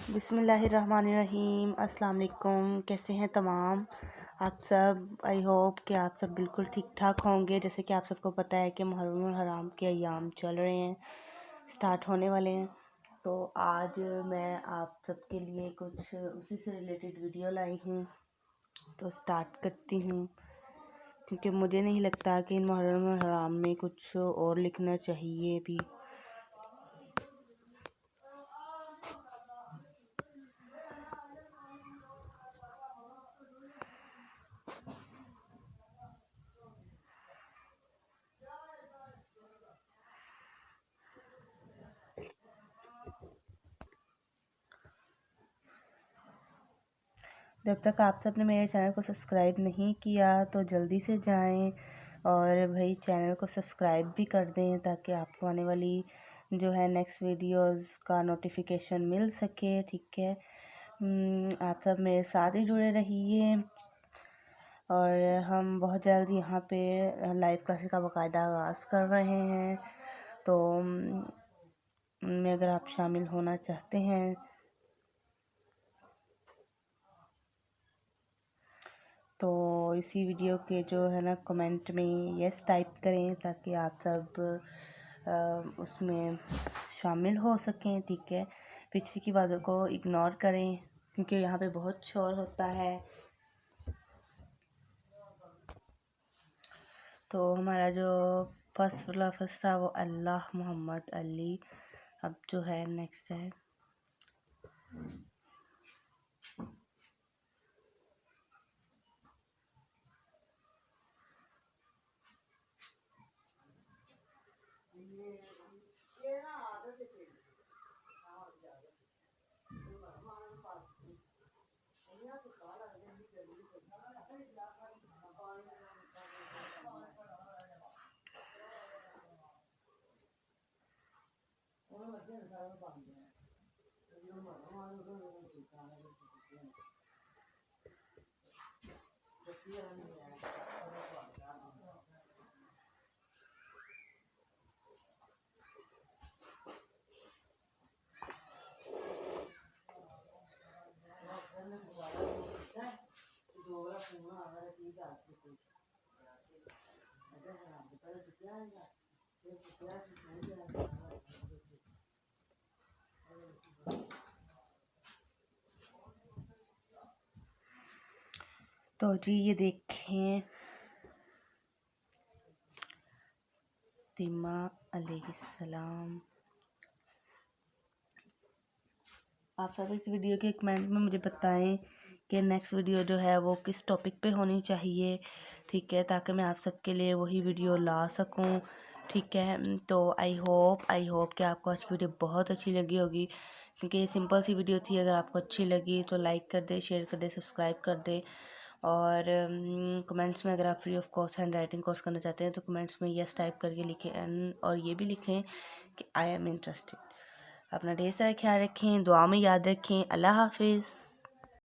बिस्मिल्लाहिर्रहमानिर्रहीम। अस्सलाम वालेकुम। कैसे हैं तमाम आप सब? आई होप कि आप सब बिल्कुल ठीक ठाक होंगे। जैसे कि आप सबको पता है कि मुहर्रम हराम के अय्याम चल रहे हैं, स्टार्ट होने वाले हैं। तो आज मैं आप सबके लिए कुछ उसी से रिलेटेड वीडियो लाई हूँ। तो स्टार्ट करती हूँ, क्योंकि मुझे नहीं लगता कि इन मुहर्रम हराम में कुछ और लिखना चाहिए भी। जब तक आप सबने मेरे चैनल को सब्सक्राइब नहीं किया तो जल्दी से जाएं और भाई चैनल को सब्सक्राइब भी कर दें, ताकि आपको आने वाली जो है नेक्स्ट वीडियोस का नोटिफिकेशन मिल सके। ठीक है, आप सब मेरे साथ ही जुड़े रहिए। और हम बहुत जल्द यहाँ पे लाइव क्लासेस का बाकायदा आगाज़ कर रहे हैं। तो उनमें अगर आप शामिल होना चाहते हैं तो इसी वीडियो के जो है ना कमेंट में यस टाइप करें, ताकि आप सब उसमें शामिल हो सकें। ठीक है, पीछे की बातों को इग्नोर करें, क्योंकि यहाँ पे बहुत शोर होता है। तो हमारा जो फर्स्ट लफ्ज़ था वो अल्लाह मोहम्मद अली। अब जो है नेक्स्ट है तो जी ये देखें, तिमा अलैहिस्सलाम। आप सब इस वीडियो के कमेंट में मुझे बताएं कि नेक्स्ट वीडियो जो है वो किस टॉपिक पे होनी चाहिए। ठीक है, ताकि मैं आप सबके लिए वही वीडियो ला सकूं। ठीक है, तो आई होप कि आपको आज वीडियो बहुत अच्छी लगी होगी, क्योंकि ये सिंपल सी वीडियो थी। अगर आपको अच्छी लगी तो लाइक कर दे, शेयर कर दे, सब्सक्राइब कर दे। और कमेंट्स में अगर आप free of cost hand writing course करना चाहते हैं तो कमेंट्स में यस टाइप करके लिखें, और ये भी लिखें कि आई एम इंटरेस्टेड। अपना ढेर सारा ख्याल रखें, दुआ में याद रखें। अल्लाह हाफिज़।